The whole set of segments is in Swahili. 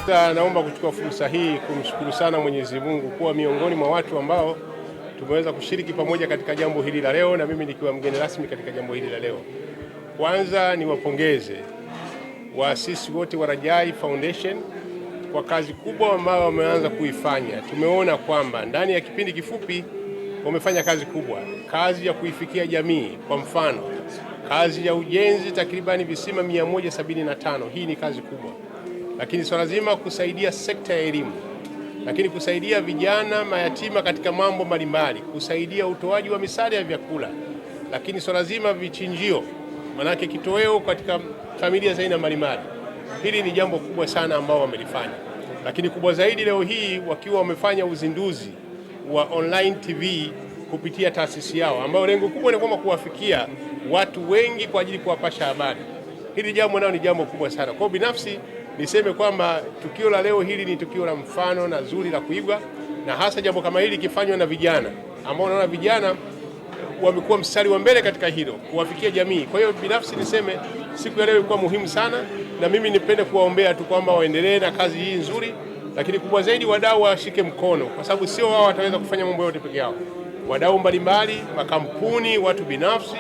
Naomba kuchukua fursa hii kumshukuru sana Mwenyezi Mungu kuwa miongoni mwa watu ambao tumeweza kushiriki pamoja katika jambo hili la leo, na mimi nikiwa mgeni rasmi katika jambo hili la leo. Kwanza niwapongeze waasisi wote wa Rajai Foundation kwa kazi kubwa ambayo wameanza kuifanya. Tumeona kwamba ndani ya kipindi kifupi wamefanya kazi kubwa, kazi ya kuifikia jamii. Kwa mfano, kazi ya ujenzi takribani visima 175. Hii ni kazi kubwa. Lakini swala zima kusaidia sekta ya elimu, lakini kusaidia vijana mayatima katika mambo mbalimbali, kusaidia utoaji wa misaada ya vyakula, lakini swala zima vichinjio, manake kitoweo katika familia za aina mbalimbali. Hili ni jambo kubwa sana ambao wamelifanya. Lakini kubwa zaidi leo hii wakiwa wamefanya uzinduzi wa online TV kupitia taasisi yao, ambao lengo kubwa ni kwamba kuwafikia watu wengi kwa ajili kuwapasha habari. Hili jambo nao ni jambo kubwa sana. Kwa binafsi niseme kwamba tukio la leo hili ni tukio la mfano na zuri la kuigwa, na hasa jambo kama hili kifanywa na vijana ambao naona vijana wamekuwa mstari wa mbele katika hilo kuwafikia jamii. Kwa hiyo binafsi niseme siku ya leo ilikuwa muhimu sana, na mimi nipende kuwaombea tu kwamba waendelee na kazi hii nzuri, lakini kubwa zaidi wadau washike mkono, kwa sababu sio wao wataweza kufanya mambo yote peke yao. Wadau mbalimbali, makampuni, watu binafsi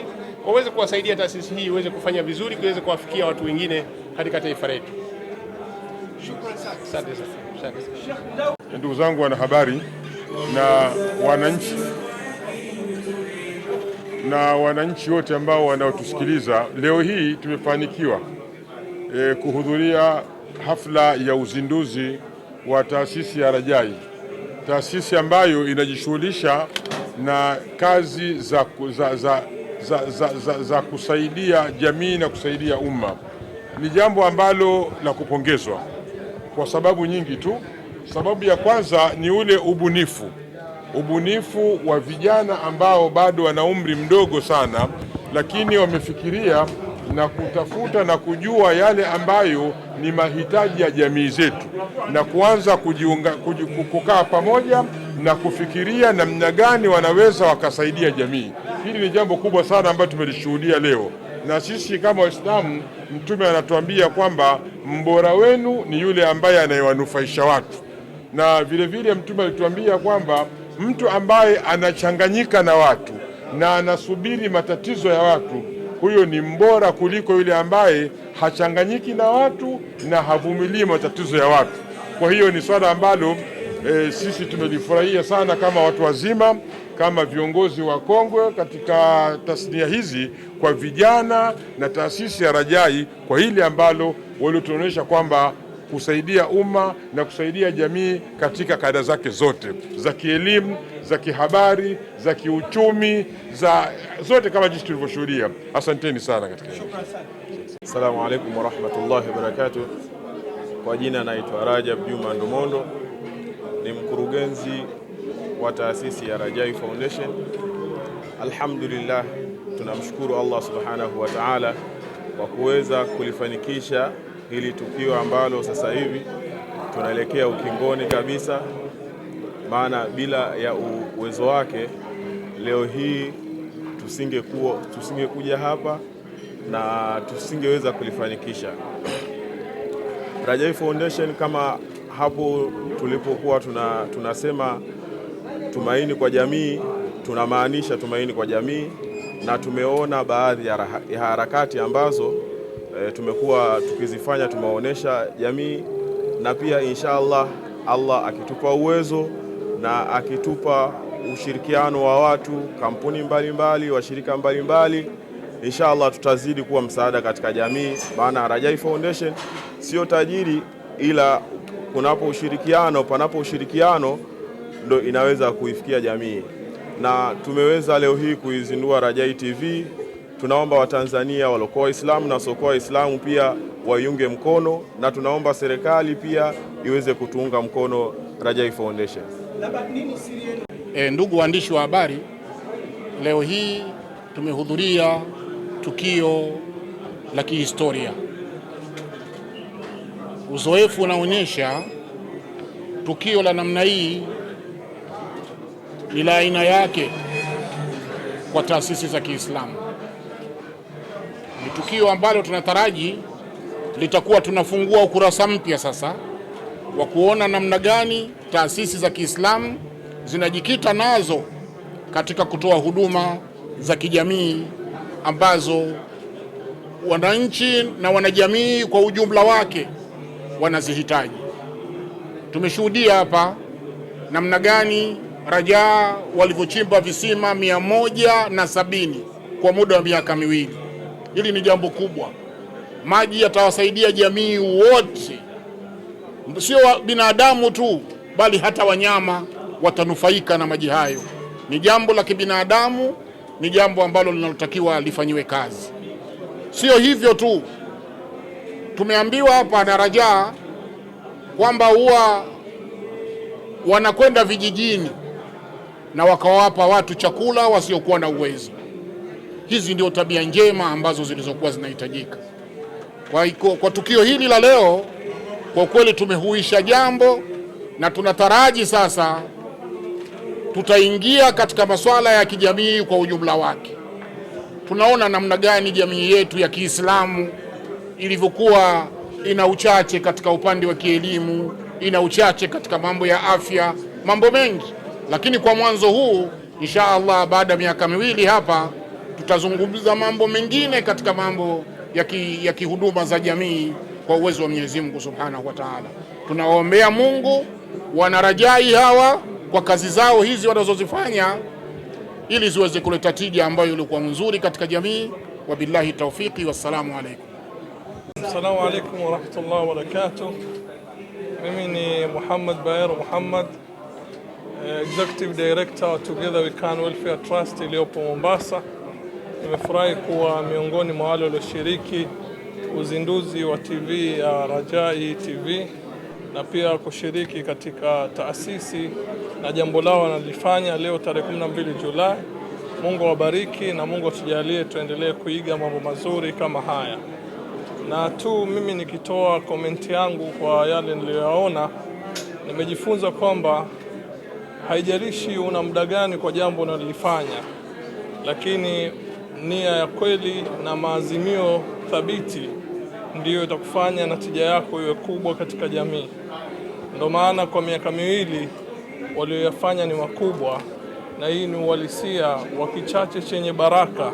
waweze kuwasaidia taasisi hii iweze kufanya vizuri, iweze kuwafikia watu wengine katika taifa letu. Ndugu zangu wanahabari na wananchi wote ambao wanaotusikiliza, leo hii tumefanikiwa kuhudhuria hafla ya uzinduzi wa taasisi ya Rajai, taasisi ambayo inajishughulisha na kazi za kusaidia jamii na kusaidia umma. Ni jambo ambalo la kupongezwa kwa sababu nyingi tu. Sababu ya kwanza ni ule ubunifu wa vijana ambao bado wana umri mdogo sana, lakini wamefikiria na kutafuta na kujua yale ambayo ni mahitaji ya jamii zetu, na kuanza kukaa pamoja na kufikiria namna gani wanaweza wakasaidia jamii. Hili ni jambo kubwa sana ambalo tumelishuhudia leo, na sisi kama Waislamu Mtume anatuambia kwamba mbora wenu ni yule ambaye anayewanufaisha watu, na vile vile Mtume alituambia kwamba mtu ambaye anachanganyika na watu na anasubiri matatizo ya watu, huyo ni mbora kuliko yule ambaye hachanganyiki na watu na havumilii matatizo ya watu. Kwa hiyo ni swala ambalo sisi tumelifurahia sana kama watu wazima, kama viongozi wa kongwe katika tasnia hizi, kwa vijana na taasisi ya Rajai, kwa hili ambalo walituonyesha kwamba kusaidia umma na kusaidia jamii katika kada zake zote, za kielimu, za kihabari, za kiuchumi, za zote kama jinsi tulivyoshuhudia. Asanteni sana katika hili. Assalamu alaikum wa rahmatullahi wa barakatuh. Kwa jina naitwa Rajab Juma Ndomondo, ni mkurugenzi wa taasisi ya Rajai Foundation. Alhamdulillah, tunamshukuru Allah subhanahu wa ta'ala kwa kuweza kulifanikisha hili tukio ambalo sasa hivi tunaelekea ukingoni kabisa, maana bila ya uwezo wake leo hii tusingekuja hapa na tusingeweza kulifanikisha. Rajai Foundation, kama hapo tulipokuwa tunasema tumaini kwa jamii, tunamaanisha tumaini kwa jamii, na tumeona baadhi ya harakati ambazo tumekuwa tukizifanya, tumeonesha jamii, na pia inshallah Allah akitupa uwezo na akitupa ushirikiano wa watu, kampuni mbalimbali, washirika mbalimbali, inshallah tutazidi kuwa msaada katika jamii. Maana Rajai Foundation sio tajiri, ila panapo ushirikiano ndo inaweza kuifikia jamii. Na tumeweza leo hii kuizindua Rajai TV. Tunaomba Watanzania waliokuwa Waislamu na wasiokuwa Waislamu pia waiunge mkono, na tunaomba serikali pia iweze kutuunga mkono Rajai Foundation. Ndugu waandishi wa habari, leo hii tumehudhuria tukio la kihistoria. Uzoefu unaonyesha tukio la namna hii ni la aina yake kwa taasisi za Kiislamu. Ni tukio ambalo tunataraji litakuwa tunafungua ukurasa mpya sasa wa kuona namna gani taasisi za Kiislamu zinajikita nazo katika kutoa huduma za kijamii ambazo wananchi na wanajamii kwa ujumla wake wanazihitaji. Tumeshuhudia hapa namna gani Rajaa walivyochimba visima 170 kwa muda wa miaka miwili. Hili ni jambo kubwa. Maji yatawasaidia jamii wote, sio binadamu tu, bali hata wanyama watanufaika na maji hayo. Ni jambo la kibinadamu, ni jambo ambalo linalotakiwa lifanyiwe kazi. Sio hivyo tu, tumeambiwa hapa na Rajaa kwamba huwa wanakwenda vijijini na wakawapa watu chakula wasiokuwa na uwezo. Hizi ndio tabia njema ambazo zilizokuwa zinahitajika. Kwa tukio hili la leo, kwa kweli tumehuisha jambo na tunataraji sasa tutaingia katika masuala ya kijamii kwa ujumla wake. Tunaona namna gani jamii yetu ya Kiislamu ilivyokuwa ina uchache katika upande wa kielimu, ina uchache katika mambo ya afya, mambo mengi. Lakini kwa mwanzo huu insha Allah, baada ya miaka miwili hapa, tutazungumza mambo mengine katika mambo ya kihuduma za jamii kwa uwezo wa Mwenyezi Mungu Subhanahu wa Ta'ala. Tunawaombea Mungu wanarajai hawa kwa kazi zao hizi wanazozifanya, ili ziweze kuleta tija ambayo ilikuwa nzuri katika jamii. Wabillahi tawfiki, wassalamu alaikum. Assalamu alaikum wa rahmatullahi wa barakatuh. Mimi ni Muhammad Baer Muhammad, Executive Director Together We Can Welfare Trust iliyopo Mombasa. Nimefurahi kuwa miongoni mwa wale walioshiriki uzinduzi wa TV ya Rajai TV na pia kushiriki katika taasisi na jambo lao wanalifanya leo tarehe 12 Julai. Mungu awabariki na Mungu atujalie tuendelee kuiga mambo mazuri kama haya. Na tu mimi nikitoa komenti yangu kwa yale niliyoyaona, nimejifunza kwamba haijalishi una muda gani kwa jambo unalifanya, lakini nia ya kweli na maazimio thabiti ndiyo itakufanya natija yako iwe kubwa katika jamii. Ndio maana kwa miaka miwili walioyafanya ni makubwa, na hii ni uhalisia wa kichache chenye baraka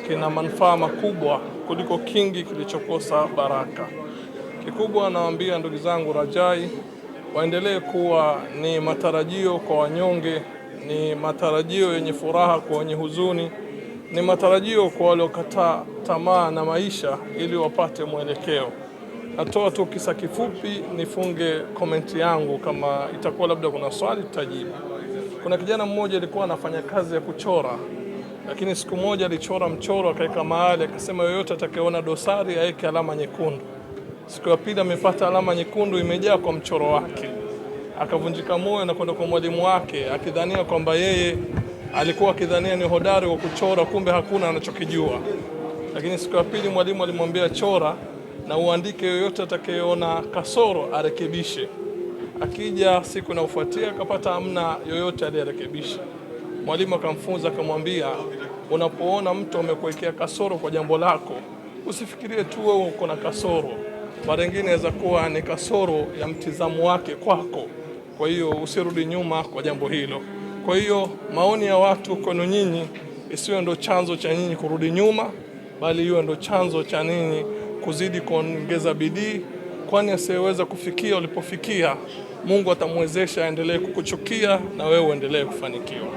kina manufaa makubwa kuliko kingi kilichokosa baraka. Kikubwa nawaambia ndugu zangu Rajai waendelee kuwa ni matarajio kwa wanyonge, ni matarajio yenye furaha kwa wenye huzuni, ni matarajio kwa waliokata tamaa na maisha ili wapate mwelekeo. Natoa tu kisa kifupi, nifunge komenti yangu. Kama itakuwa labda kuna swali tutajibu. Kuna kijana mmoja alikuwa anafanya kazi ya kuchora, lakini siku moja alichora mchoro akaweka mahali akasema yoyote atakayeona dosari aweke alama nyekundu. Siku ya pili amepata alama nyekundu imejaa kwa mchoro wake. Akavunjika moyo na kwenda kwa mwalimu wake akidhania kwamba yeye alikuwa akidhania ni hodari wa kuchora, kumbe hakuna anachokijua. Lakini siku ya pili mwalimu alimwambia chora na uandike yoyote atakayeona kasoro arekebishe. Akija siku inayofuatia akapata amna yoyote aliyerekebisha. Mwalimu akamfunza akamwambia, unapoona mtu amekuwekea kasoro kwa jambo lako, usifikirie tu wewe uko na kasoro. Mara nyingine inaweza kuwa ni kasoro ya mtizamo wake kwako. Kwa hiyo usirudi nyuma kwa jambo hilo. Kwa hiyo maoni ya watu kwenu nyinyi isiwe ndo chanzo cha nyinyi kurudi nyuma, bali hiyo ndo chanzo cha nyinyi kuzidi kuongeza bidii, kwani asiyeweza kufikia ulipofikia Mungu atamwezesha aendelee kukuchukia na wewe uendelee kufanikiwa.